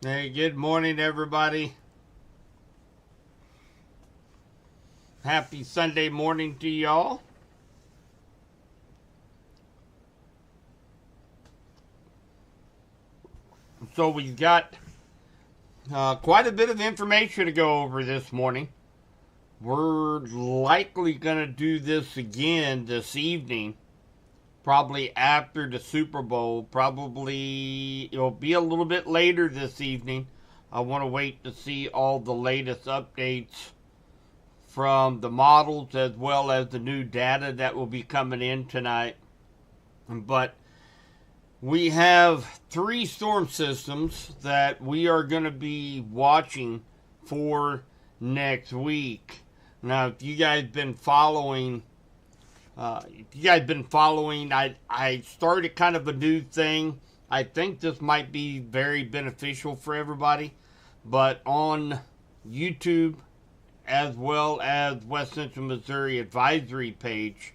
Hey, good morning, everybody. Happy Sunday morning to y'all. So we've got quite a bit of information to go over this morning. We're likely going to do this again this evening, probably after the Super Bowl. Probably it'll be a little bit later this evening. I want to wait to see all the latest updates from the models as well as the new data that will be coming in tonight. But we have three storm systems that we are going to be watching for next week. Now, if you guys been following, I started kind of a new thing. I think this might be very beneficial for everybody. But on YouTube, as well as West Central Missouri Advisory page,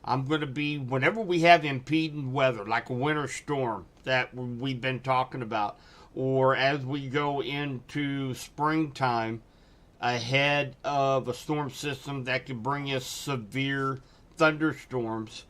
I'm going to be, whenever we have impeding weather, like a winter storm that we've been talking about, or as we go into springtime ahead of a storm system that could bring us severe thunderstorms,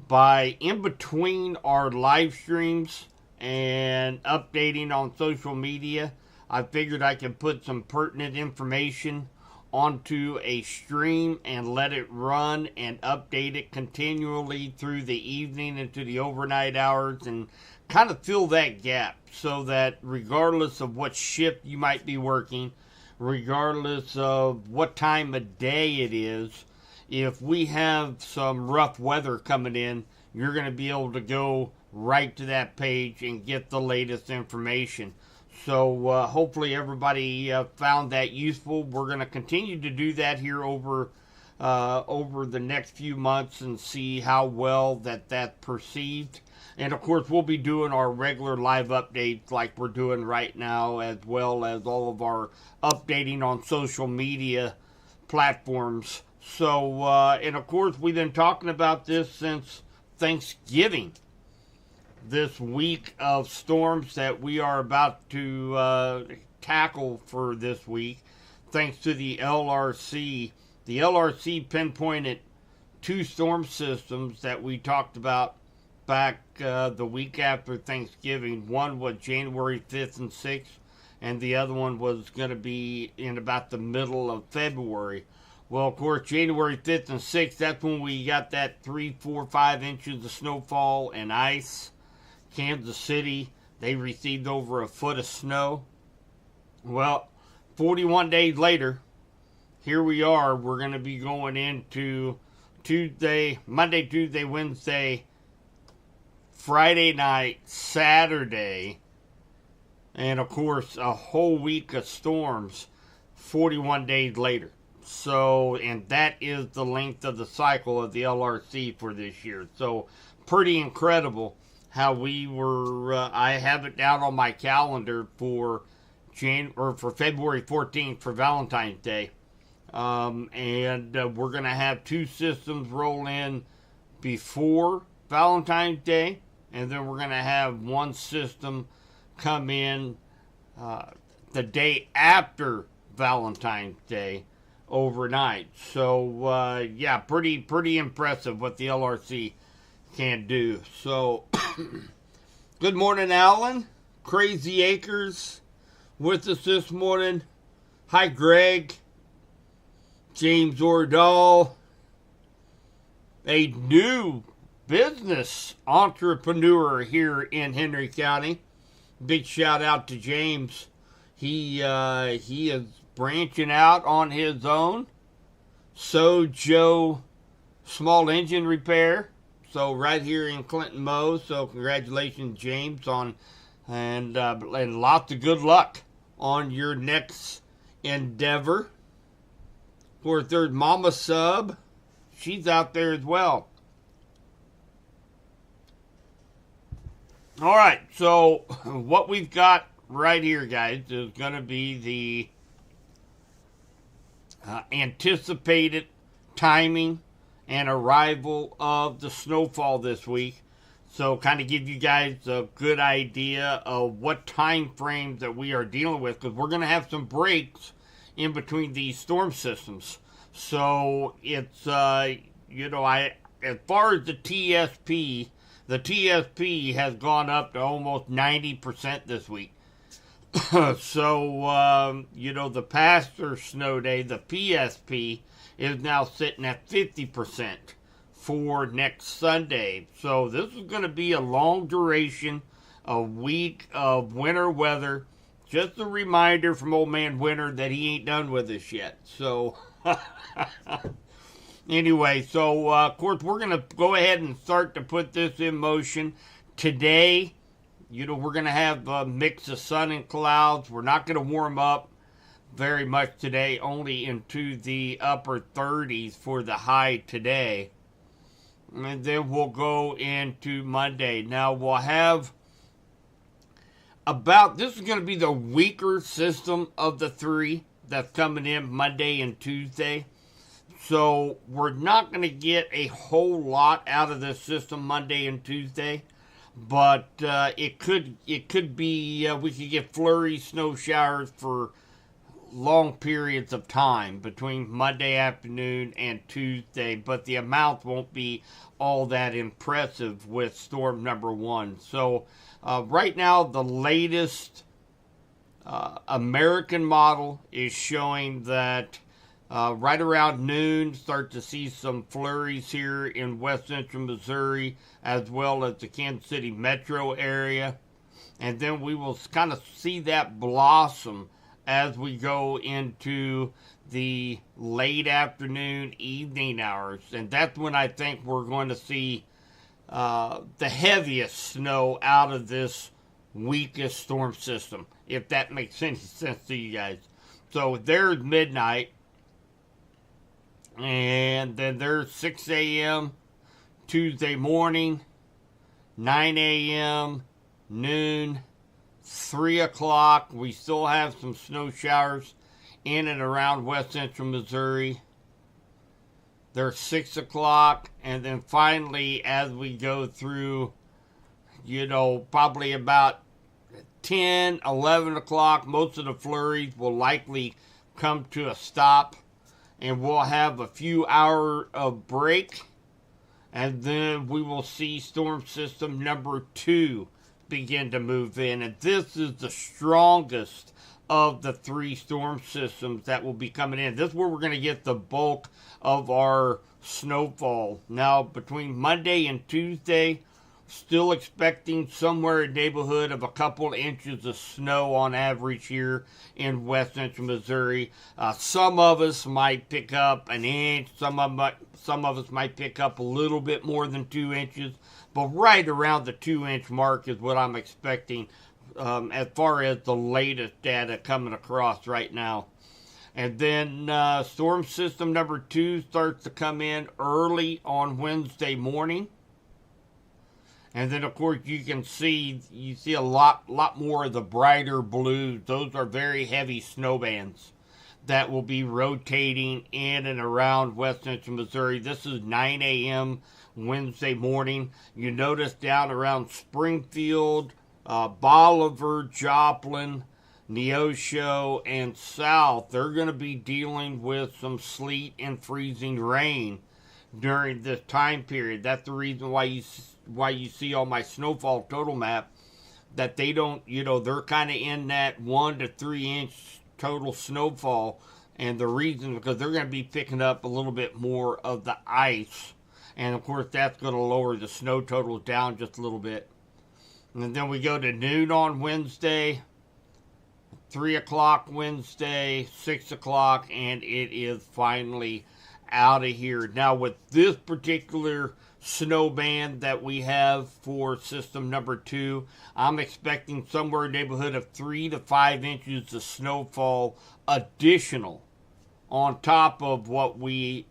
by in between our live streams and updating on social media, I figured I could put some pertinent information onto a stream and let it run and update it continually through the evening into the overnight hours and kind of fill that gap so that regardless of what shift you might be working, regardless of what time of day it is, if we have some rough weather coming in, you're going to be able to go right to that page and get the latest information. So hopefully everybody found that useful. We're going to continue to do that here over the next few months and see how well that's perceived. And of course, we'll be doing our regular live updates like we're doing right now, as well as all of our updating on social media platforms. So, and of course, we've been talking about this since Thanksgiving. This week of storms that we are about to tackle for this week, thanks to the LRC. The LRC pinpointed two storm systems that we talked about back the week after Thanksgiving. One was January 5th and 6th, and the other one was going to be in about the middle of February. Well, of course, January 5th and 6th, that's when we got that 3, 4, 5 inches of snowfall and ice. Kansas City, they received over a foot of snow. Well, 41 days later, here we are. We're going to be going into Monday, Tuesday, Wednesday, Friday night, Saturday, and of course, a whole week of storms 41 days later. So, and that is the length of the cycle of the LRC for this year. So, pretty incredible how we were. I have it down on my calendar for for February 14th for Valentine's Day, and we're gonna have two systems roll in before Valentine's Day, and then we're gonna have one system come in the day after Valentine's Day overnight. So yeah, pretty impressive what the LRC can do. So good morning, Alan. Crazy Acres with us this morning. Hi, Greg. James Ordall, a new business entrepreneur here in Henry County. Big shout out to James. He is branching out on his own. So Joe Small Engine Repair. So right here in Clinton, Mo. So congratulations, James, on and lots of good luck on your next endeavor. Of course, there's Mama Sub. She's out there as well. All right, so what we've got right here, guys, is going to be the anticipated timing and arrival of the snowfall this week. So kind of give you guys a good idea of what time frames that we are dealing with, because we're going to have some breaks in between these storm systems. So it's, as far as the TSP has gone up to almost 90% this week. So, the Pastor Snow Day, the PSP, is now sitting at 50% for next Sunday. So this is going to be a long duration, a week of winter weather. Just a reminder from old man Winter that he ain't done with us yet. So anyway, so of course we're going to go ahead and start to put this in motion today. We're going to have a mix of sun and clouds. We're not going to warm up very much today, only into the upper 30s for the high today. And then we'll go into Monday. Now we'll have this is going to be the weaker system of the three that's coming in Monday and Tuesday. So we're not going to get a whole lot out of this system Monday and Tuesday. But it could be, we could get flurry snow showers for long periods of time between Monday afternoon and Tuesday, but the amount won't be all that impressive with storm number 1. So right now, the latest American model is showing that right around noon, start to see some flurries here in west central Missouri, as well as the Kansas City metro area. And then we will kind of see that blossom as we go into the late afternoon, evening hours. And that's when I think we're going to see the heaviest snow out of this weakest storm system, if that makes any sense to you guys. So there's midnight. And then there's 6 a.m. Tuesday morning, 9 a.m., noon, 3 o'clock. We still have some snow showers in and around west central Missouri. There's 6 o'clock. And then finally, as we go through, probably about 10, 11 o'clock, most of the flurries will likely come to a stop. And we'll have a few hours of break. And then we will see storm system number 2 begin to move in. And this is the strongest of the 3 storm systems that will be coming in. This is where we're going to get the bulk of our snowfall. Now, between Monday and Tuesday, still expecting somewhere in the neighborhood of a couple inches of snow on average here in west central Missouri. Some of us might pick up an inch. Some of us might pick up a little bit more than 2 inches. But right around the 2-inch mark is what I'm expecting as far as the latest data coming across right now. And then storm system number 2 starts to come in early on Wednesday morning. And then, of course, you see a lot more of the brighter blues. Those are very heavy snow bands that will be rotating in and around west central Missouri. This is 9 a.m. Wednesday morning. You notice down around Springfield, Bolivar, Joplin, Neosho, and South, they're going to be dealing with some sleet and freezing rain during this time period. That's the reason why you see on my snowfall total map that they don't, they're kind of in that 1 to 3 inch total snowfall. And the reason, because they're going to be picking up a little bit more of the ice. And of course, that's going to lower the snow totals down just a little bit. And then we go to noon on Wednesday, 3 o'clock Wednesday, 6 o'clock, and it is finally out of here. Now, with this particular snow band that we have for system number 2, I'm expecting somewhere in the neighborhood of 3 to 5 inches of snowfall additional on top of what we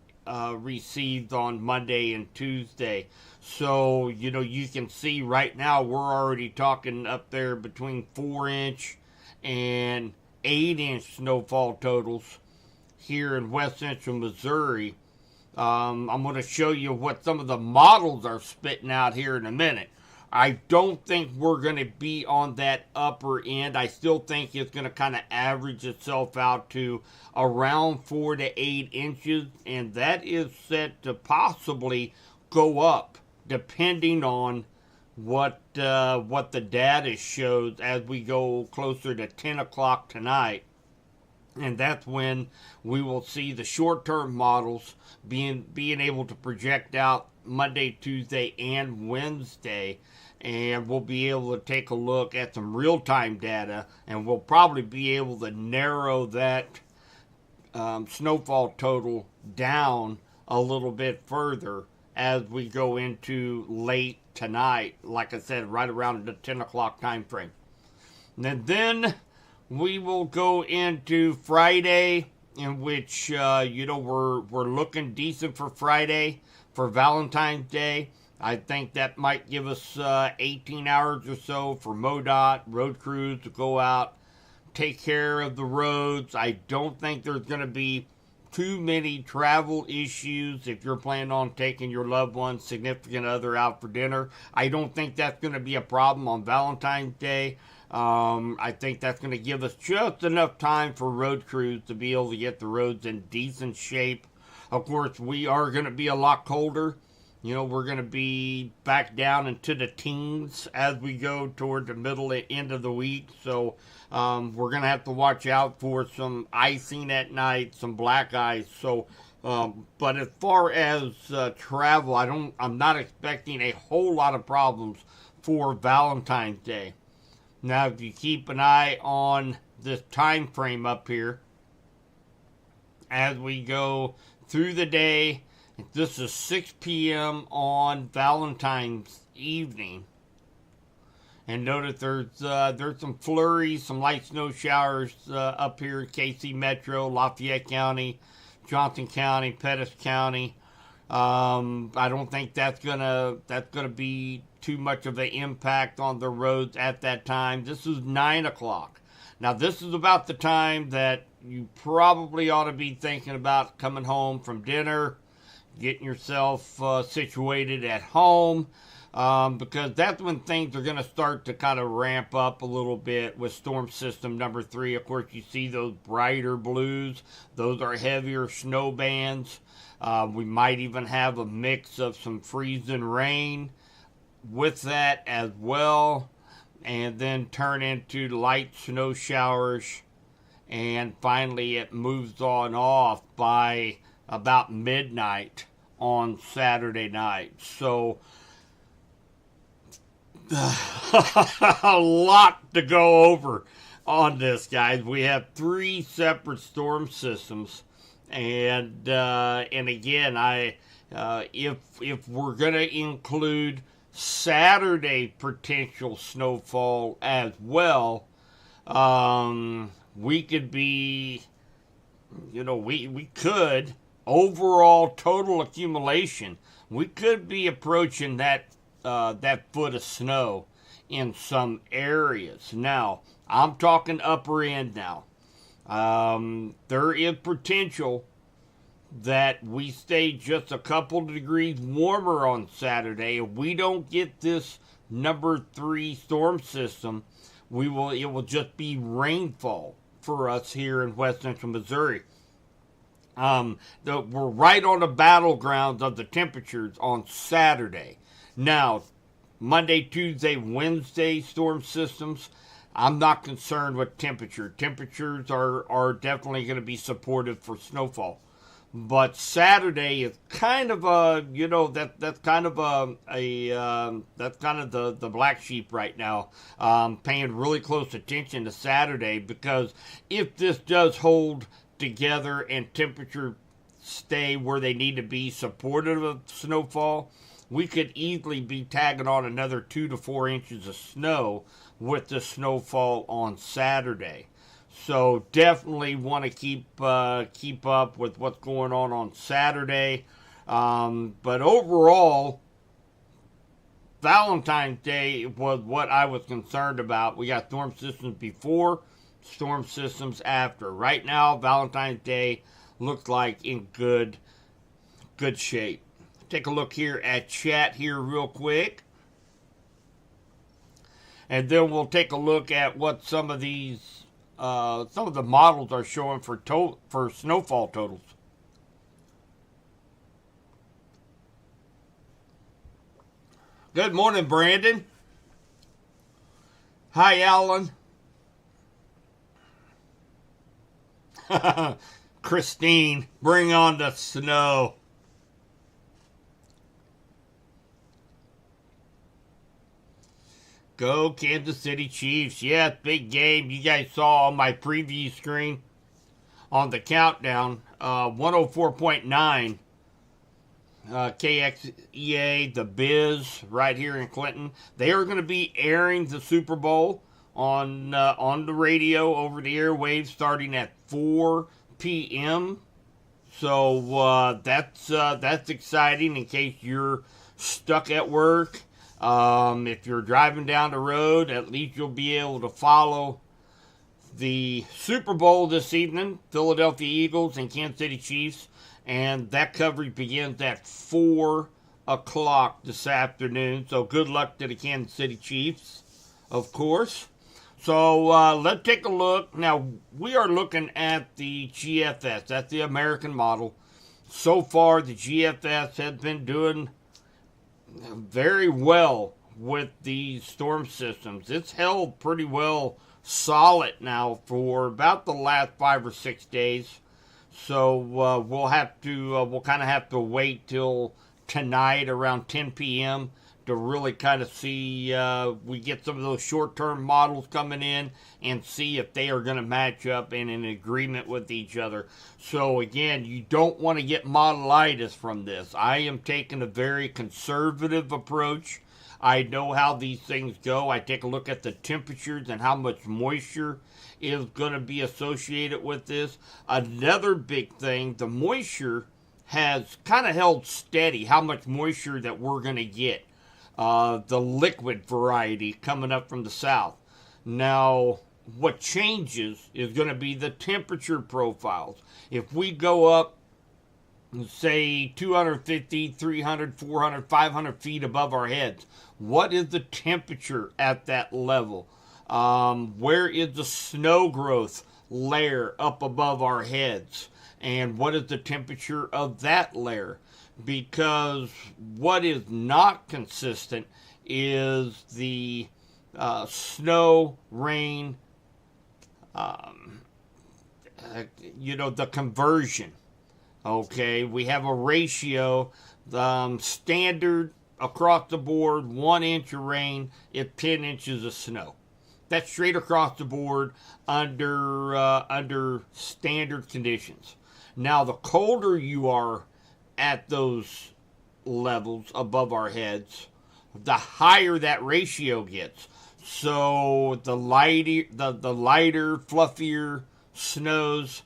received on Monday and Tuesday. So, you can see right now we're already talking up there between 4-inch and 8-inch snowfall totals here in west central Missouri. I'm going to show you what some of the models are spitting out here in a minute. I don't think we're going to be on that upper end. I still think it's going to kind of average itself out to around 4 to 8 inches, and that is set to possibly go up depending on what the data shows as we go closer to 10 o'clock tonight. And that's when we will see the short-term models being able to project out Monday, Tuesday, and Wednesday. And we'll be able to take a look at some real-time data, and we'll probably be able to narrow that snowfall total down a little bit further as we go into late tonight, like I said, right around the 10 o'clock time frame. And then we will go into Friday, in which we're looking decent for Friday for Valentine's Day. I think that might give us 18 hours or so for MoDOT road crews to go out, take care of the roads. I don't think there's going to be too many travel issues if you're planning on taking your loved one, significant other out for dinner. I don't think that's going to be a problem on Valentine's Day. I think that's going to give us just enough time for road crews to be able to get the roads in decent shape. Of course, we are going to be a lot colder. We're going to be back down into the teens as we go toward the middle and end of the week. So we're going to have to watch out for some icing at night, some black ice. So, but as far as travel, I'm not expecting a whole lot of problems for Valentine's Day. Now, if you keep an eye on this time frame up here, as we go through the day, this is 6 p.m. on Valentine's evening. And notice there's some flurries, some light snow showers up here in KC Metro, Lafayette County, Johnson County, Pettis County. I don't think that's gonna be too much of an impact on the roads at that time. This is 9 o'clock. Now, this is about the time that you probably ought to be thinking about coming home from dinner, getting yourself situated at home, because that's when things are going to start to kind of ramp up a little bit with storm system number 3. Of course, you see those brighter blues. Those are heavier snow bands. We might even have a mix of some freezing rain with that as well, and then turn into light snow showers, and finally it moves on off by about midnight on Saturday night. So a lot to go over on this, guys. We have 3 separate storm systems, and again, if we're gonna include Saturday potential snowfall as well, we could be, we could, overall total accumulation, we could be approaching that foot of snow in some areas. Now, I'm talking upper end now. There is potential that we stay just a couple degrees warmer on Saturday. If we don't get this number 3 storm system, it will just be rainfall for us here in West Central Missouri. We're right on the battlegrounds of the temperatures on Saturday. Now, Monday, Tuesday, Wednesday storm systems, I'm not concerned with temperature. Temperatures are definitely going to be supportive for snowfall. But Saturday is kind of that's kind of the black sheep right now. Paying really close attention to Saturday, because if this does hold together and temperature stay where they need to be supportive of snowfall, we could easily be tagging on another 2 to 4 inches of snow with the snowfall on Saturday. So definitely want to keep up with what's going on Saturday. But overall, Valentine's Day was what I was concerned about. We got storm systems before, storm systems after. Right now, Valentine's Day looks like in good shape. Take a look here at chat here real quick. And then we'll take a look at what some of the models are showing for snowfall totals. Good morning, Brandon. Hi, Alan. Christine, bring on the snow. Go Kansas City Chiefs. Yeah, big game. You guys saw on my preview screen on the countdown, 104.9 KXEA, the Biz, right here in Clinton. They are going to be airing the Super Bowl on the radio over the airwaves starting at 4 p.m. So that's exciting in case you're stuck at work. If you're driving down the road, at least you'll be able to follow the Super Bowl this evening, Philadelphia Eagles and Kansas City Chiefs, and that coverage begins at 4 o'clock this afternoon. So good luck to the Kansas City Chiefs, of course. So let's take a look. Now, we are looking at the GFS. That's the American model. So far, the GFS has been doing very well with these storm systems. It's held pretty well solid now for about the last 5 or 6 days. So we'll kind of have to wait till tonight around 10 p.m. to really kind of see, we get some of those short-term models coming in and see if they are going to match up and in agreement with each other. So again, you don't want to get modelitis from this. I am taking a very conservative approach. I know how these things go. I take a look at the temperatures and how much moisture is going to be associated with this. Another big thing, the moisture has kind of held steady, how much moisture that we're going to get. The liquid variety coming up from the south. Now, what changes is going to be the temperature profiles. If we go up, say, 250, 300, 400, 500 feet above our heads, what is the temperature at that level? Where is the snow growth layer up above our heads? And what is the temperature of that layer? Because what is not consistent is the snow, rain, the conversion. Okay, we have a ratio, standard across the board, 1 inch of rain is 10 inches of snow. That's straight across the board under standard conditions. Now, the colder you are at those levels above our heads, the higher that ratio gets. So the lighter, fluffier snows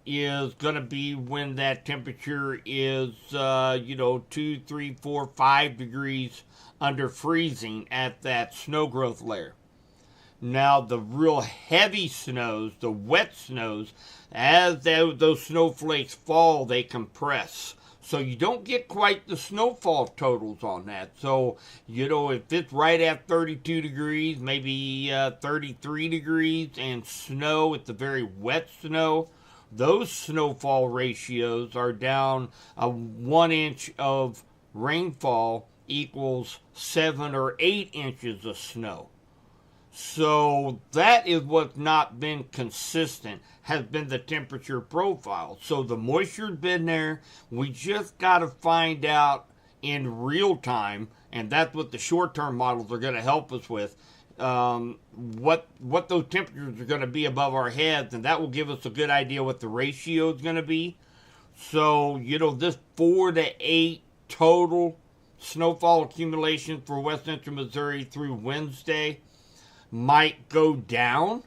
is going to be when that temperature is, 2, 3, 4, 5 degrees under freezing at that snow growth layer. Now, the real heavy snows, the wet snows, as those snowflakes fall, they compress. So you don't get quite the snowfall totals on that. So, if it's right at 32 degrees, maybe 33 degrees, and snow, it's a very wet snow, those snowfall ratios are down 1 inch of rainfall equals 7 or 8 inches of snow. So that is what's not been consistent, has been the temperature profile. So the moisture's been there. We just got to find out in real time, and that's what the short-term models are going to help us with, what those temperatures are going to be above our heads, and that will give us a good idea what the ratio is going to be. So, this 4 to 8 total snowfall accumulation for West Central Missouri through Wednesday might go down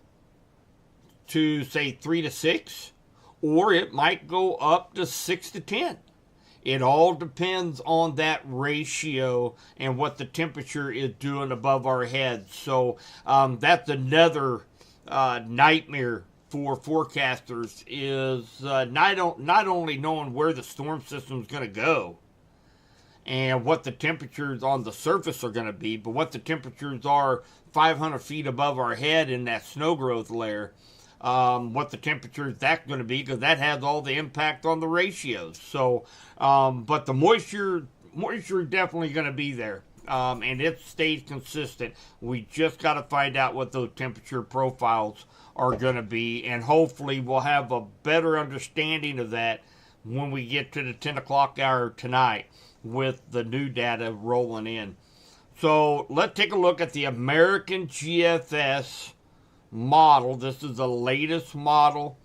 to, say, 3 to 6, or it might go up to 6 to 10. It all depends on that ratio and what the temperature is doing above our heads. So that's another nightmare for forecasters, is not only knowing where the storm system is going to go and what the temperatures on the surface are going to be, but what the temperatures are 500 feet above our head in that snow growth layer, what the temperature is that's going to be, because that has all the impact on the ratios. So, but the moisture is definitely going to be there, and it stays consistent. We just got to find out what those temperature profiles are going to be, and hopefully we'll have a better understanding of that when we get to the 10 o'clock hour tonight with the new data rolling in. So let's take a look at the American GFS model. This is the latest model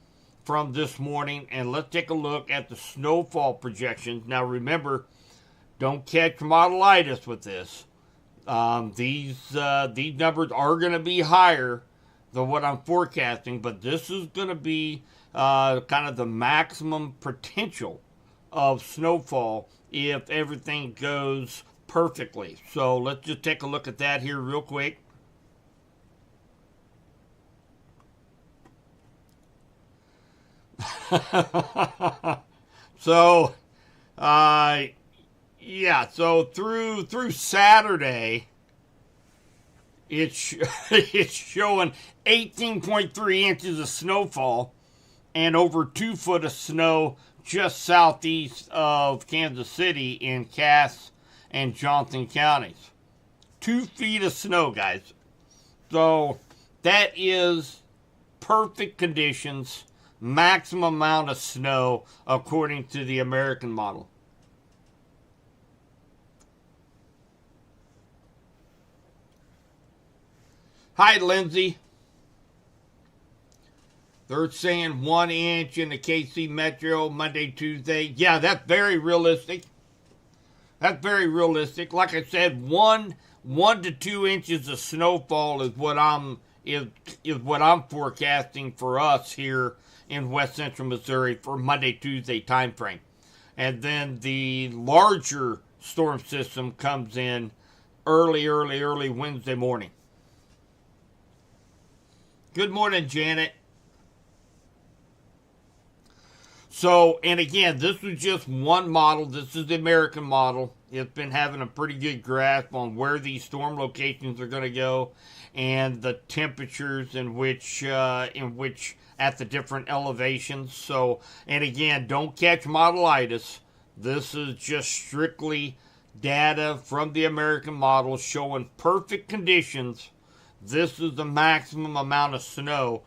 from this morning, and let's take a look at the snowfall projections. Now remember, don't catch modelitis with this. These numbers are going to be higher than what I'm forecasting, but this is going to be kind of the maximum potential of snowfall if everything goes perfectly. So let's just take a look at that here real quick. So, yeah, so through Saturday, it's it's showing 18.3 inches of snowfall and over 2 foot of snow just southeast of Kansas City in Cass and Johnson counties. 2 feet of snow, guys. So that is perfect conditions, maximum amount of snow according to the American model. Hi, Lindsay. They're saying 1 inch in the KC Metro Monday, Tuesday. Yeah, that's very realistic. That's very realistic. Like I said, 1 to 2 inches of snowfall is what I'm forecasting for us here in West Central Missouri for Monday, Tuesday time frame. And then the larger storm system comes in early Wednesday morning. Good morning, Janet. So, and again, this was just one model. This is the American model. It's been having a pretty good grasp on where these storm locations are going to go and the temperatures in which at the different elevations. So, and again, don't catch modelitis. This is just strictly data from the American model showing perfect conditions. This is the maximum amount of snow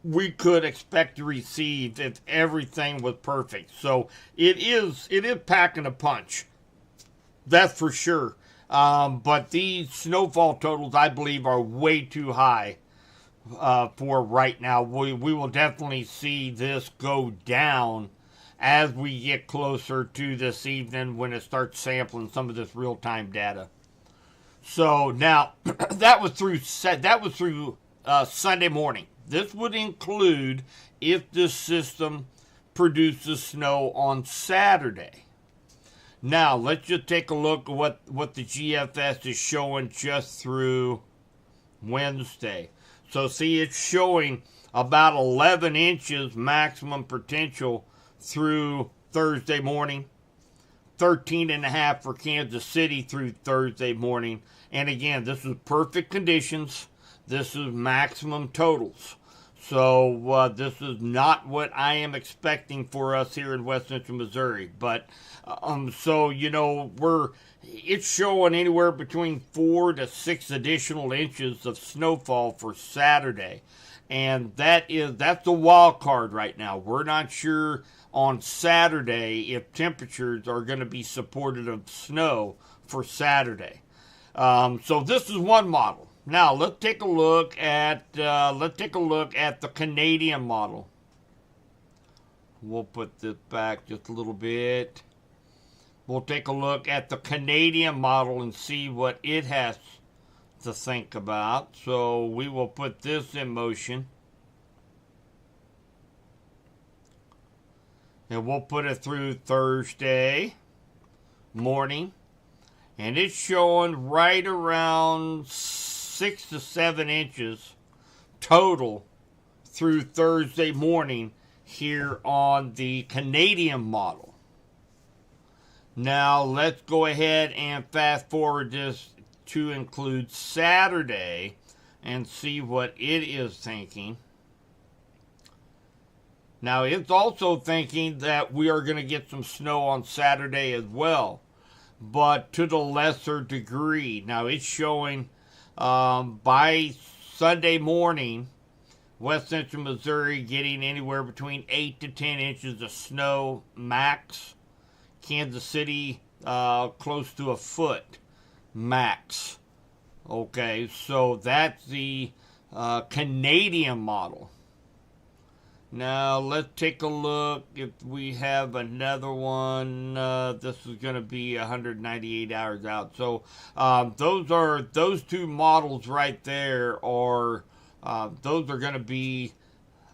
we could expect to receive if everything was perfect. So it is packing a punch. That's for sure. But these snowfall totals, I believe, are way too high for right now. We will definitely see this go down as we get closer to this evening when it starts sampling some of this real-time data. So now that was through Sunday morning. This would include if this system produces snow on Saturday. Now, let's just take a look at what the GFS is showing just through Wednesday. So, see, it's showing about 11 inches maximum potential through Thursday morning. 13.5 for Kansas City through Thursday morning. And again, this is perfect conditions. This is maximum totals. So this is not what I am expecting for us here in West Central Missouri. But so you know, it's showing anywhere between 4 to 6 additional inches of snowfall for Saturday, and that's the wild card right now. We're not sure on Saturday if temperatures are going to be supportive of snow for Saturday. So this is one model. Now let's take a look at the Canadian model. We'll put this back just a little bit. We'll take a look at the Canadian model and see what it has to think about. So we will put this in motion. And we'll put it through Thursday morning. And it's showing right around 6 to 7 inches total through Thursday morning here on the Canadian model. Now let's go ahead and fast forward this to include Saturday and see what it is thinking. Now it's also thinking that we are going to get some snow on Saturday as well, but to the lesser degree. Now it's showing by Sunday morning, West Central Missouri getting anywhere between 8 to 10 inches of snow max. Kansas City close to a foot max. Okay, so that's the Canadian model. Now let's take a look if we have another one. This is going to be 198 hours out. So those two models right there are those are going to be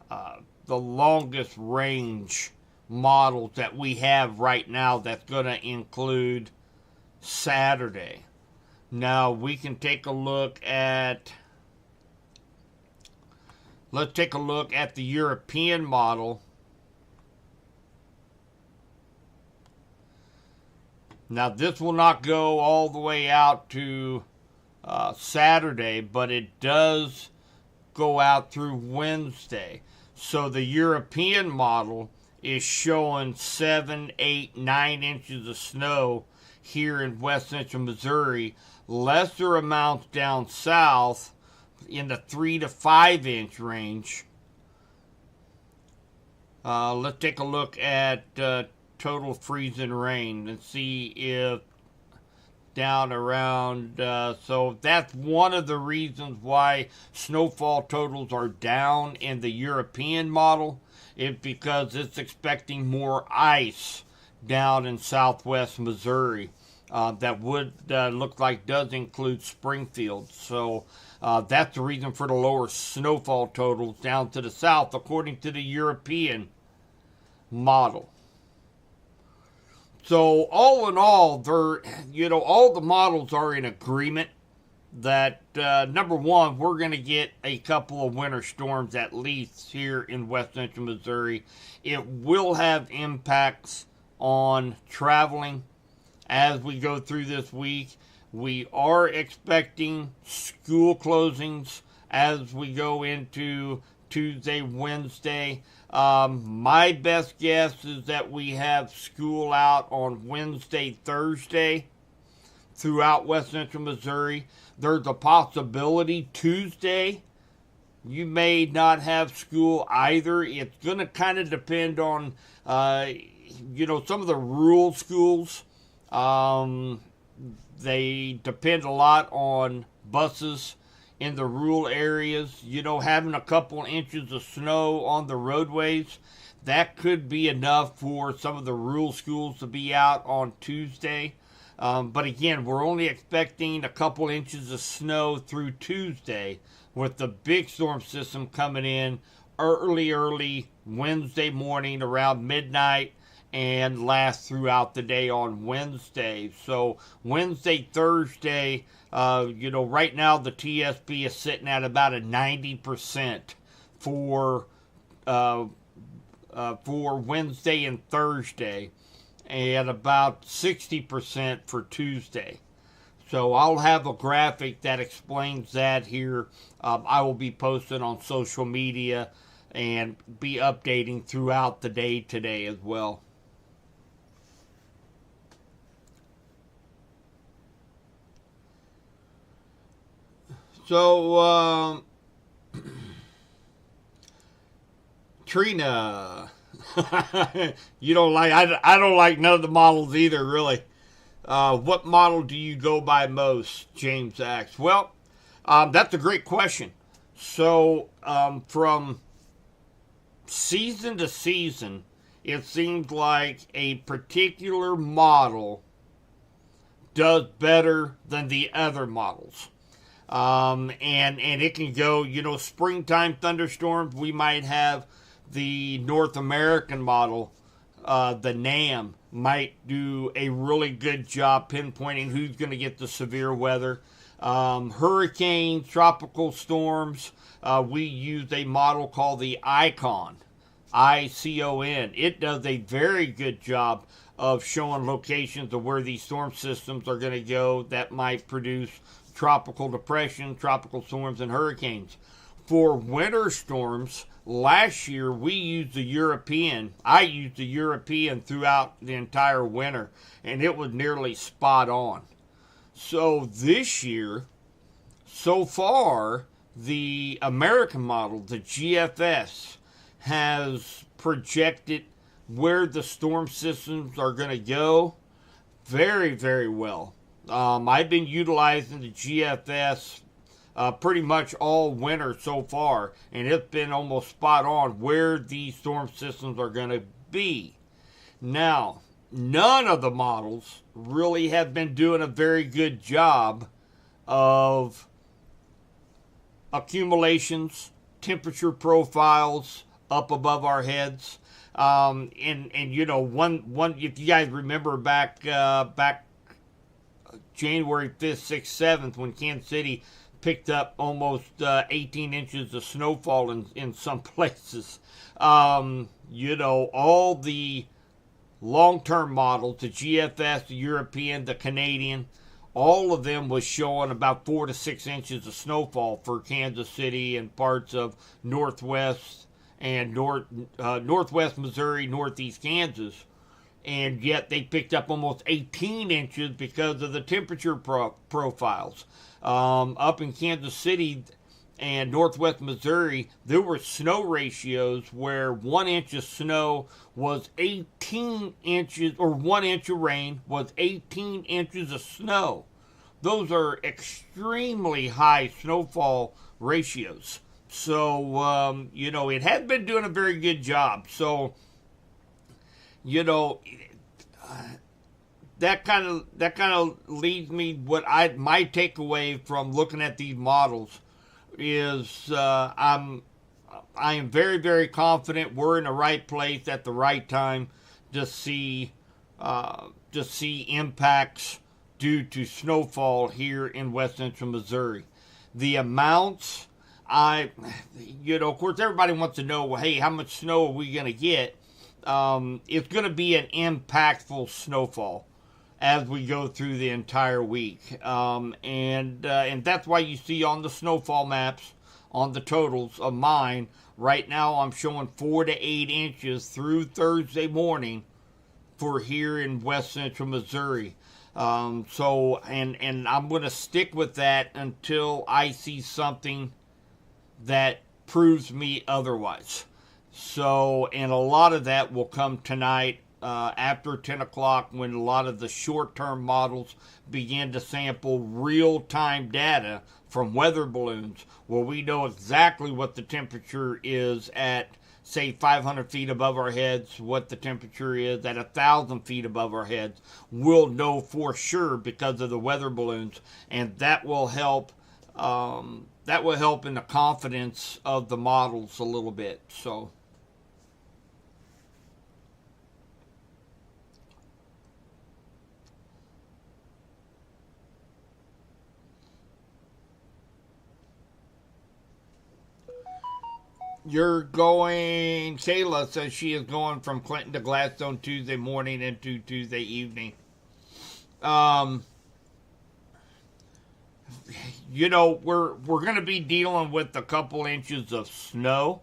the longest range models that we have right now. That's going to include Saturday. Now we can take a look at. Let's take a look at the European model. Now this will not go all the way out to Saturday, but it does go out through Wednesday. So the European model is showing 7, 8, 9 inches of snow here in West Central Missouri. Lesser amounts down south in the 3 to 5 inch range. Let's take a look at total freezing rain and see if down around, so that's one of the reasons why snowfall totals are down in the European model, is because it's expecting more ice down in southwest Missouri. That would look like does include Springfield. So that's the reason for the lower snowfall totals down to the south, according to the European model. So all in all, all the models are in agreement that number one, we're going to get a couple of winter storms at least here in West Central Missouri. It will have impacts on traveling as we go through this week. We are expecting school closings as we go into Tuesday, Wednesday. My best guess is that we have school out on Wednesday, Thursday throughout West Central Missouri. There's a possibility Tuesday you may not have school either. It's going to kind of depend on, some of the rural schools. They depend a lot on buses in the rural areas. Having a couple inches of snow on the roadways, that could be enough for some of the rural schools to be out on Tuesday. But again, we're only expecting a couple inches of snow through Tuesday, with the big storm system coming in early Wednesday morning around midnight and last throughout the day on Wednesday. So Wednesday, Thursday, right now the TSP is sitting at about a 90% for Wednesday and Thursday, and about 60% for Tuesday. So I'll have a graphic that explains that here. I will be posting on social media and be updating throughout the day today as well. So, Trina, you don't like, I don't like none of the models either, really. What model do you go by most, James asks? Well, that's a great question. So, from season to season, it seems like a particular model does better than the other models. And it can go, springtime thunderstorms. We might have the North American model, the NAM, might do a really good job pinpointing who's going to get the severe weather. Hurricanes, tropical storms, we use a model called the ICON. WCMO. It does a very good job of showing locations of where these storm systems are going to go that might produce tropical depression, tropical storms, and hurricanes. For winter storms, last year we used the European. I used the European throughout the entire winter, and it was nearly spot on. So this year, so far, the American model, the GFS, has projected where the storm systems are going to go very, very well. I've been utilizing the GFS pretty much all winter so far, and it's been almost spot on where these storm systems are going to be. Now, none of the models really have been doing a very good job of accumulations, temperature profiles up above our heads. And you know, one if you guys remember back January 5th, 6th, 7th, when Kansas City picked up almost 18 inches of snowfall in some places. You know, all the long-term models, the GFS, the European, the Canadian, all of them was showing about 4 to 6 inches of snowfall for Kansas City and parts of northwest and northwest Missouri, northeast Kansas. And yet they picked up almost 18 inches because of the temperature profiles. Up in Kansas City and northwest Missouri, there were snow ratios where 1 inch of snow was 18 inches, or 1 inch of rain was 18 inches of snow. Those are extremely high snowfall ratios. So, you know, it has been doing a very good job. So, you know, that kind of leads me my takeaway from looking at these models is I am very, very confident we're in the right place at the right time to see impacts due to snowfall here in west central Missouri. The amounts, of course, everybody wants to know, well, hey, how much snow are we going to get? It's going to be an impactful snowfall as we go through the entire week. And that's why you see on the snowfall maps, on the totals of mine, right now I'm showing 4 to 8 inches through Thursday morning for here in west central Missouri. So I'm going to stick with that until I see something that proves me otherwise. So, and a lot of that will come tonight after 10 o'clock when a lot of the short-term models begin to sample real-time data from weather balloons, where we know exactly what the temperature is at, say, 500 feet above our heads, what the temperature is at 1,000 feet above our heads. We'll know for sure because of the weather balloons, and that will help. That will help in the confidence of the models a little bit. So. Kayla says she is going from Clinton to Gladstone Tuesday morning into Tuesday evening. We're going to be dealing with a couple inches of snow.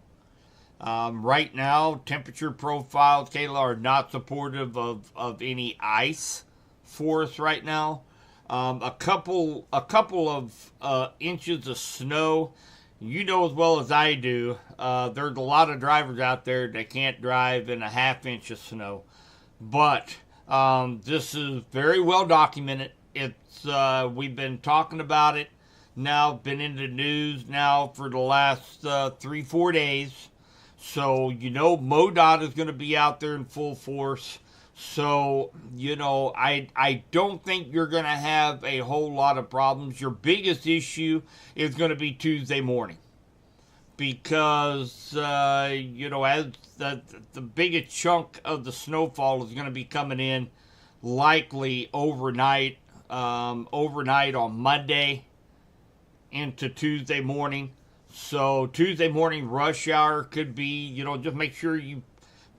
Right now, temperature profiles, Kayla, are not supportive of any ice for us right now. A couple of inches of snow. You know as well as I do, there's a lot of drivers out there that can't drive in a half inch of snow. But this is very well documented. It's we've been talking about it now, been in the news now for the last 3-4 days. So, MoDOT is going to be out there in full force. So, I don't think you're going to have a whole lot of problems. Your biggest issue is going to be Tuesday morning. Because, as the biggest chunk of the snowfall is going to be coming in likely overnight on Monday into Tuesday morning. So Tuesday morning rush hour could be, just make sure you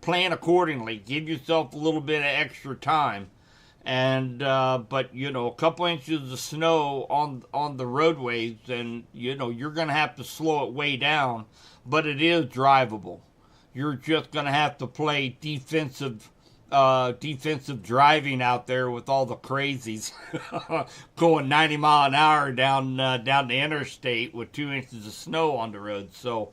plan accordingly. Give yourself a little bit of extra time. And but a couple inches of snow on the roadways, and you're gonna have to slow it way down, but it is drivable. You're just gonna have to play defensive driving out there with all the crazies going 90 mile an hour down the interstate with 2 inches of snow on the road. So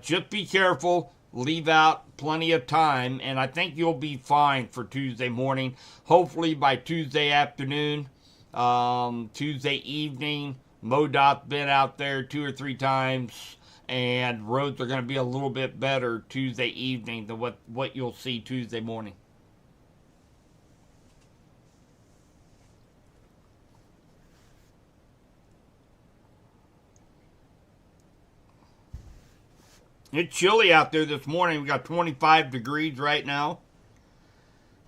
just be careful. Leave out plenty of time, and I think you'll be fine for Tuesday morning. Hopefully by Tuesday afternoon, Tuesday evening, MoDOT's been out there 2 or 3 times, and roads are going to be a little bit better Tuesday evening than what you'll see Tuesday morning. It's chilly out there this morning. We got 25 degrees right now.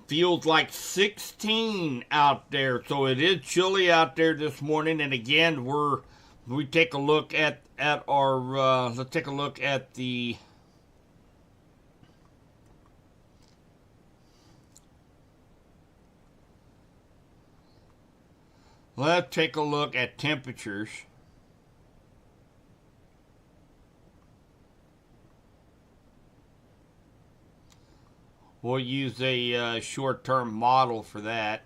Feels like 16 out there. So it is chilly out there this morning. And again, we take a look at our let's take a look at the temperatures. We'll use a short-term model for that.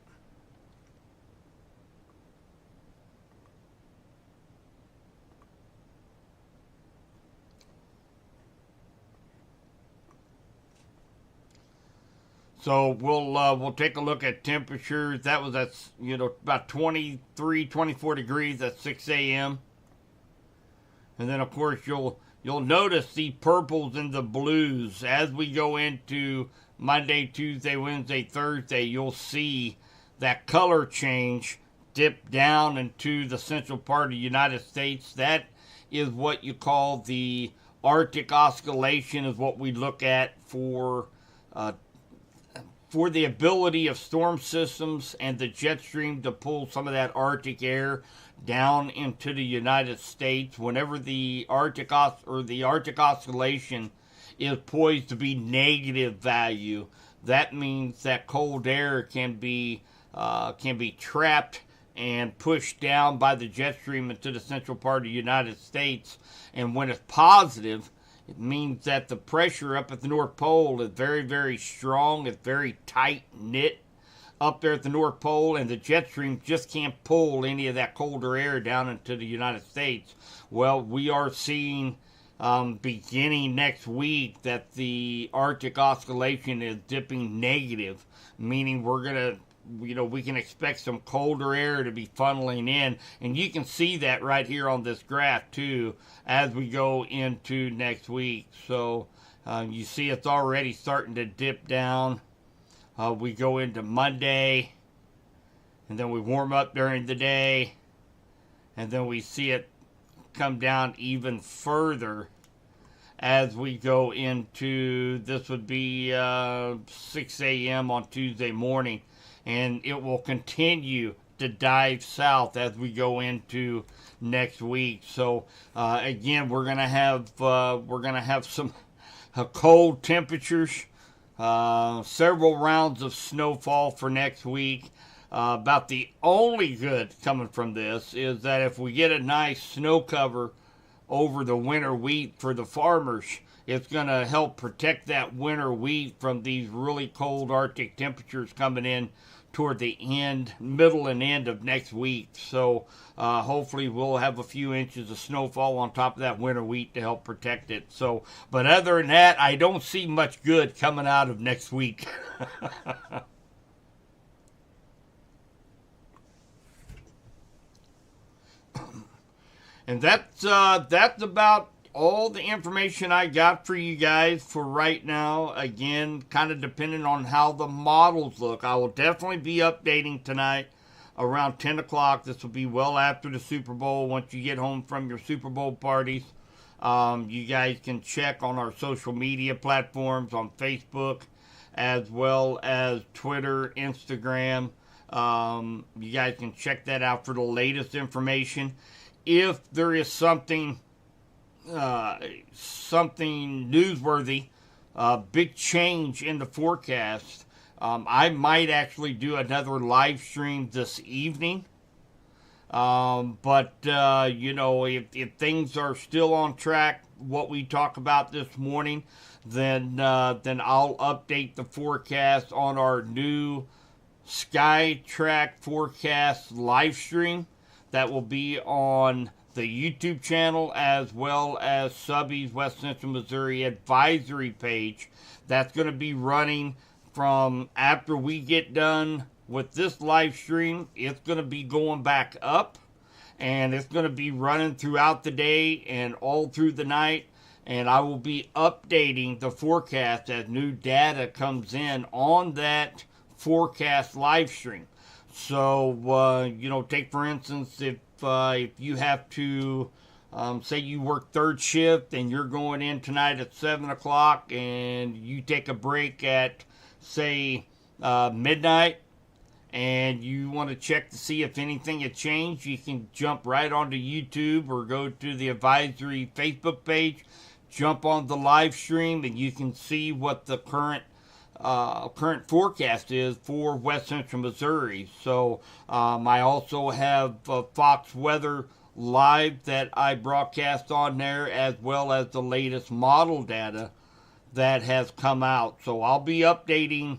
So we'll take a look at temperatures. That was at about 23, 24 degrees at 6 a.m. And then of course you'll notice the purples and the blues as we go into Monday, Tuesday, Wednesday, Thursday. You'll see that color change dip down into the central part of the United States. That is what you call the Arctic oscillation, is what we look at for the ability of storm systems and the jet stream to pull some of that Arctic air down into the United States. Whenever the Arctic oscillation is poised to be negative value, that means that cold air can be trapped and pushed down by the jet stream into the central part of the United States. And when it's positive, it means that the pressure up at the North Pole is very, very strong. It's very tight knit up there at the North Pole, and the jet stream just can't pull any of that colder air down into the United States. Well, we are seeing beginning next week that the Arctic oscillation is dipping negative, meaning we can expect some colder air to be funneling in. And you can see that right here on this graph too as we go into next week. So you see it's already starting to dip down. We go into Monday, and then we warm up during the day, and then we see it come down even further as we go into, this would be 6 a.m. on Tuesday morning, and it will continue to dive south as we go into next week. So again, we're gonna have some cold temperatures. Several rounds of snowfall for next week. About the only good coming from this is that if we get a nice snow cover over the winter wheat for the farmers, it's going to help protect that winter wheat from these really cold Arctic temperatures coming in toward the middle and end of next week. So hopefully we'll have a few inches of snowfall on top of that winter wheat to help protect it. So, but other than that, I don't see much good coming out of next week. And that's about all the information I got for you guys for right now. Again, kind of depending on how the models look. I will definitely be updating tonight around 10 o'clock. This will be well after the Super Bowl. Once you get home from your Super Bowl parties, you guys can check on our social media platforms on Facebook as well as Twitter, Instagram. You guys can check that out for the latest information. If there is something something newsworthy, big change in the forecast. I might actually do another live stream this evening. But if things are still on track, what we talk about this morning, then I'll update the forecast on our new SkyTrack forecast live stream that will be on the YouTube channel as well as Subby's West Central Missouri advisory page. That's going to be running from after we get done with this live stream. It's going to be going back up, and it's going to be running throughout the day and all through the night. And I will be updating the forecast as new data comes in on that forecast live stream. So, take for instance, if you have to, say you work third shift and you're going in tonight at 7 o'clock and you take a break at, say, midnight, and you want to check to see if anything had changed, you can jump right onto YouTube or go to the advisory Facebook page, jump on the live stream, and you can see what the current forecast is for West Central Missouri. So I also have Fox Weather Live that I broadcast on there, as well as the latest model data that has come out. So I'll be updating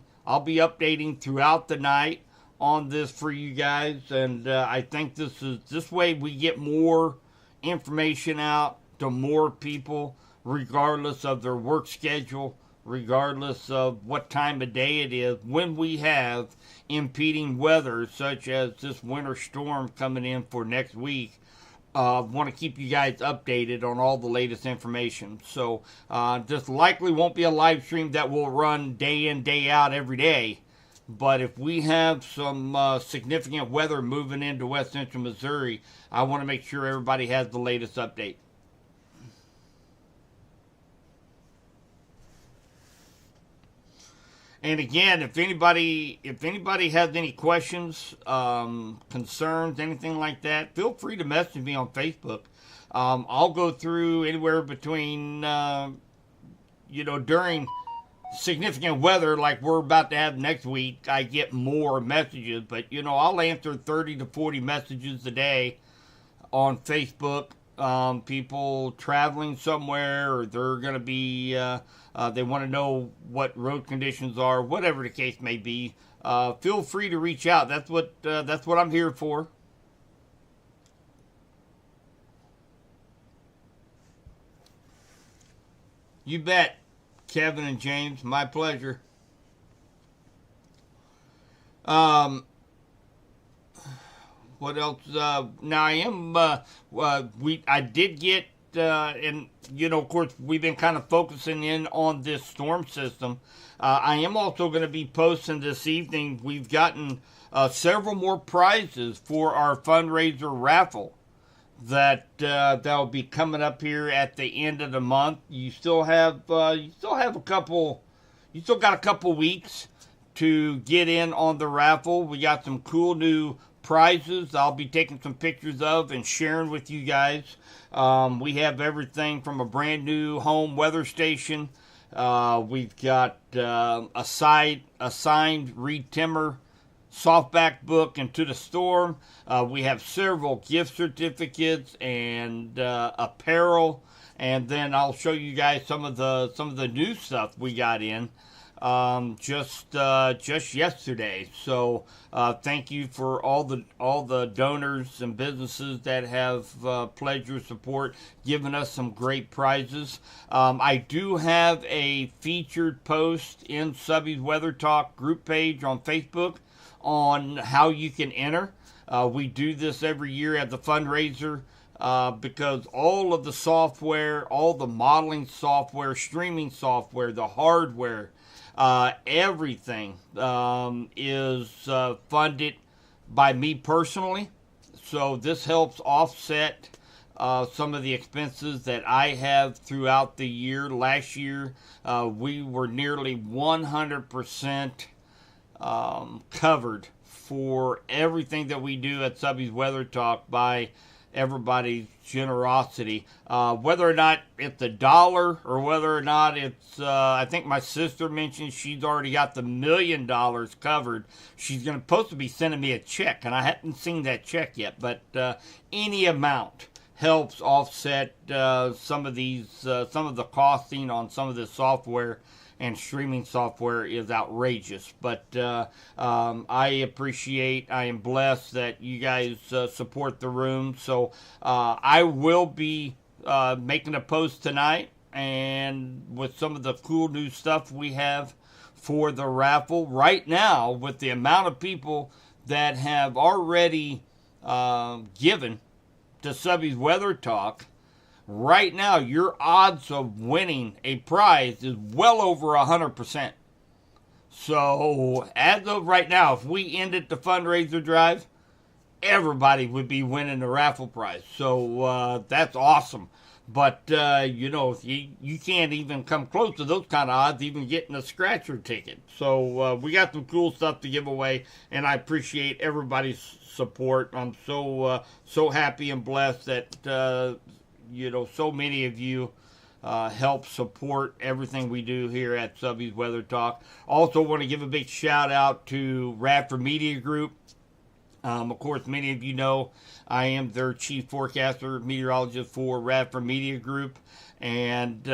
throughout the night on this for you guys, and I think this way we get more information out to more people, regardless of their work schedule, regardless of what time of day it is, when we have impeding weather such as this winter storm coming in for next week. Want to keep you guys updated on all the latest information. So this likely won't be a live stream that will run day in, day out every day. But if we have some significant weather moving into West Central Missouri, I want to make sure everybody has the latest update. And again, if anybody has any questions, concerns, anything like that, feel free to message me on Facebook. I'll go through anywhere between, during significant weather like we're about to have next week, I get more messages. But, I'll answer 30 to 40 messages a day on Facebook. People traveling somewhere, or they're going to be, they want to know what road conditions are, whatever the case may be. Feel free to reach out. That's what I'm here for. You bet, Kevin and James. My pleasure. What else? Now I am. I did get, and of course, we've been kind of focusing in on this storm system. I am also going to be posting this evening. We've gotten several more prizes for our fundraiser raffle that'll be coming up here at the end of the month. You still have a couple. You still got a couple weeks to get in on the raffle. We got some cool new prizes I'll be taking some pictures of and sharing with you guys. We have everything from a brand new home weather station. We've got a signed Reed Timmer softback book, Into the Storm. We have several gift certificates and apparel, and then I'll show you guys some of the new stuff we got in just yesterday. So thank you for all the donors and businesses that have pledged your support, giving us some great prizes. I do have a featured post in Subby's Weather Talk group page on Facebook on how you can enter. We do this every year at the fundraiser because all of the software, all the modeling software, streaming software, the hardware, everything is funded by me personally. So this helps offset some of the expenses that I have throughout the year. Last year, we were nearly 100% covered for everything that we do at Subby's Weather Talk by everybody's generosity. Whether or not it's $1 or whether or not it's, I think my sister mentioned she's already got the $1 million covered. She's supposed to be sending me a check, and I haven't seen that check yet. But any amount helps offset some of the costing on some of this software, and streaming software is outrageous. But I am blessed that you guys support the room. So I will be making a post tonight, and with some of the cool new stuff we have for the raffle. Right now, with the amount of people that have already given to Subby's Weather Talk, right now your odds of winning a prize is well over 100%. So as of right now, if we ended the fundraiser drive, everybody would be winning the raffle prize. So that's awesome. But you can't even come close to those kind of odds, even getting a scratcher ticket. So we got some cool stuff to give away, and I appreciate everybody's support. I'm so happy and blessed that so many of you help support everything we do here at Subby's Weather Talk. Also want to give a big shout out to Radford Media Group. Of course, many of you know I am their chief forecaster meteorologist for Radford Media Group. And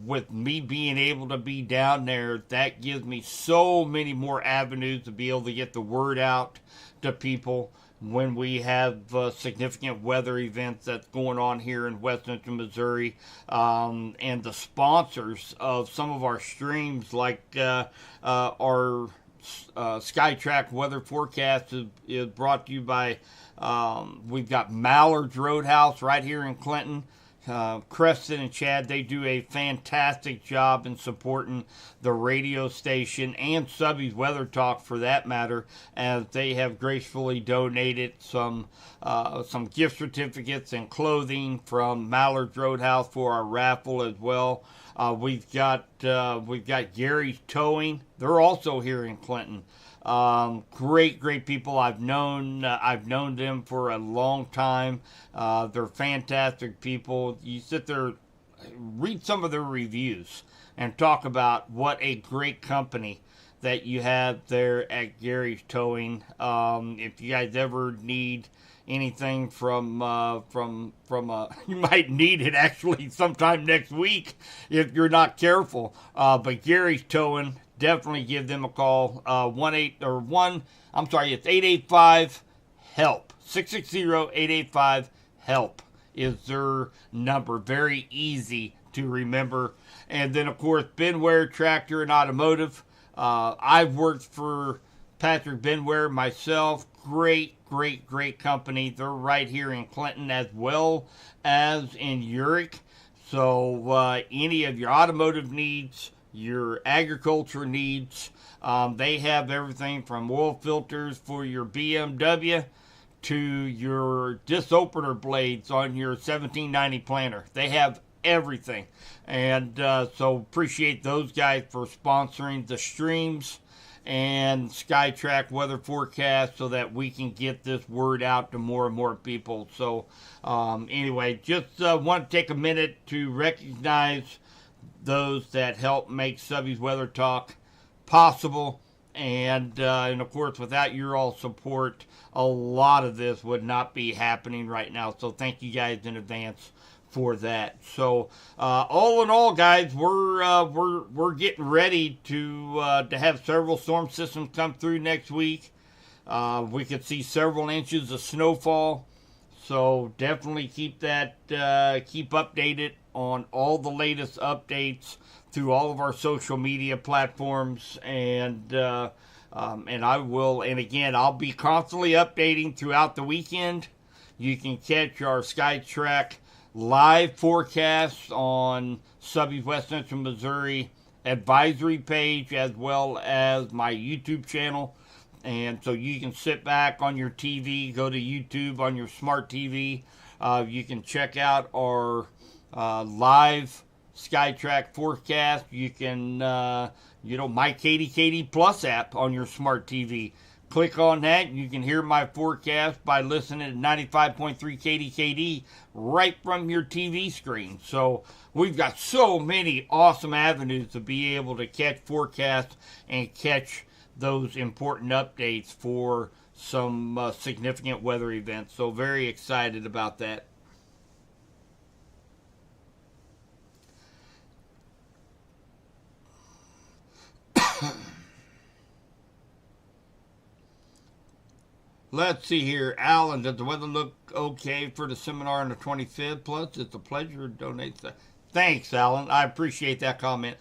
with me being able to be down there, that gives me so many more avenues to be able to get the word out to people when we have significant weather events that's going on here in West Central Missouri. And the sponsors of some of our streams, like our SkyTrack weather forecast, is brought to you by, we've got Mallard's Roadhouse right here in Clinton. Creston and Chad, they do a fantastic job in supporting the radio station and Subby's Weather Talk, for that matter, as they have gracefully donated some gift certificates and clothing from Mallard's Roadhouse for our raffle as well. We've got Gary's Towing. They're also here in Clinton. Great people. I've known them for a long time. They're fantastic people. You sit there, read some of their reviews, and talk about what a great company that you have there at Gary's Towing. If you guys ever need anything from you might need it actually sometime next week if you're not careful. But Gary's Towing, definitely give them a call. 885-HELP. 660-885-HELP is their number. Very easy to remember. And then, of course, Benware Tractor and Automotive. I've worked for Patrick Benware myself. Great company. They're right here in Clinton as well as in Urick. So any of your automotive needs, your agriculture needs, they have everything from oil filters for your BMW to your disc opener blades on your 1790 planter. They have everything. And so appreciate those guys for sponsoring the streams and SkyTrack weather forecast so that we can get this word out to more and more people. So anyway, just want to take a minute to recognize those that help make Subby's Weather Talk possible. And of course, without your all support, a lot of this would not be happening right now. So thank you guys in advance for that. So all in all, guys, we're getting ready to have several storm systems come through next week. We could see several inches of snowfall. So definitely keep updated on all the latest updates through all of our social media platforms, and I will. And again, I'll be constantly updating throughout the weekend. You can catch our SkyTrack live forecast on Subby's West Central Missouri advisory page, as well as my YouTube channel. And so you can sit back on your TV, go to YouTube on your smart TV. You can check out our live SkyTrack forecast. You can, my Katie Plus app on your smart TV. click on that. You can hear my forecast by listening to 95.3 KDKD right from your TV screen. So we've got so many awesome avenues to be able to catch forecasts and catch those important updates for some significant weather events. So very excited about that. Let's see here. Alan, does the weather look okay for the seminar on the 25th? Plus, it's a pleasure to donate. Thanks, Alan. I appreciate that comment.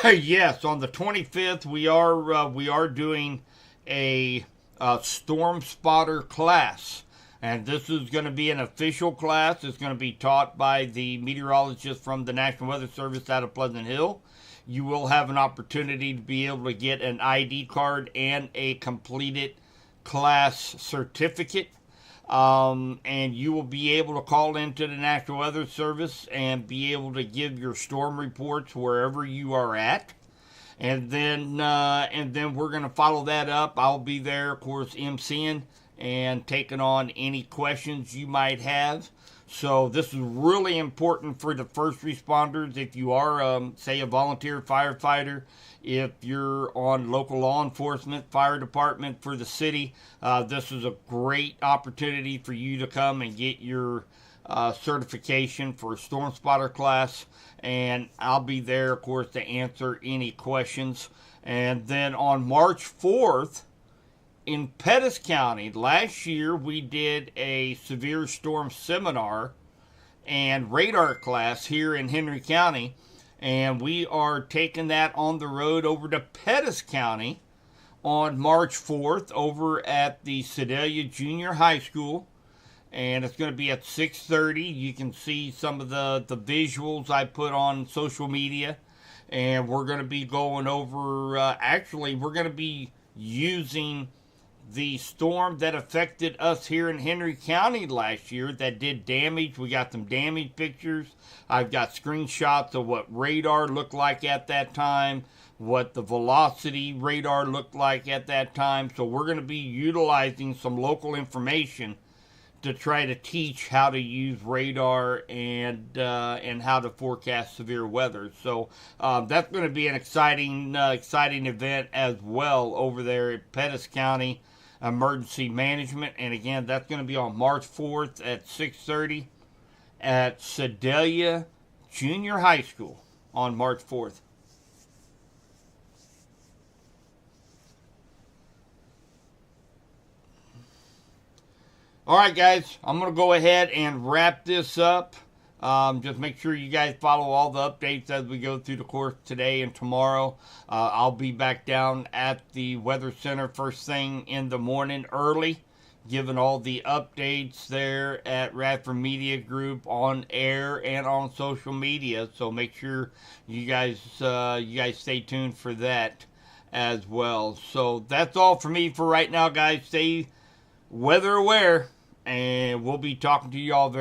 Yes, on the 25th, we are doing a storm spotter class. And this is going to be an official class. It's going to be taught by the meteorologist from the National Weather Service out of Pleasant Hill. You will have an opportunity to be able to get an ID card and a completed class certificate, and you will be able to call into the National Weather Service and be able to give your storm reports wherever you are at. And then we're going to follow that up. I'll be there, of course, emceeing and taking on any questions you might have. So this is really important for the first responders. If you are, say, a volunteer firefighter, if you're on local law enforcement, fire department for the city, this is a great opportunity for you to come and get your certification for a storm spotter class. And I'll be there, of course, to answer any questions. And then on March 4th, in Pettis County, last year we did a severe storm seminar and radar class here in Henry County, and we are taking that on the road over to Pettis County on March 4th over at the Sedalia Junior High School, and it's going to be at 6:30. You can see some of the visuals I put on social media, and we're going to be going over, actually, we're going to be using the storm that affected us here in Henry County last year that did damage. We got some damage pictures. I've got screenshots of what radar looked like at that time, what the velocity radar looked like at that time. So we're going to be utilizing some local information to try to teach how to use radar and how to forecast severe weather. So that's going to be an exciting event as well over there at Pettis County Emergency Management. And again, that's going to be on March 4th at 6:30 at Sedalia Junior High School on March 4th. All right, guys, I'm going to go ahead and wrap this up. Just make sure you guys follow all the updates as we go through the course today and tomorrow. I'll be back down at the Weather Center first thing in the morning early, giving all the updates there at Radford Media Group on air and on social media. So make sure you guys stay tuned for that as well. So that's all for me for right now, guys. Stay weather aware, and we'll be talking to you all very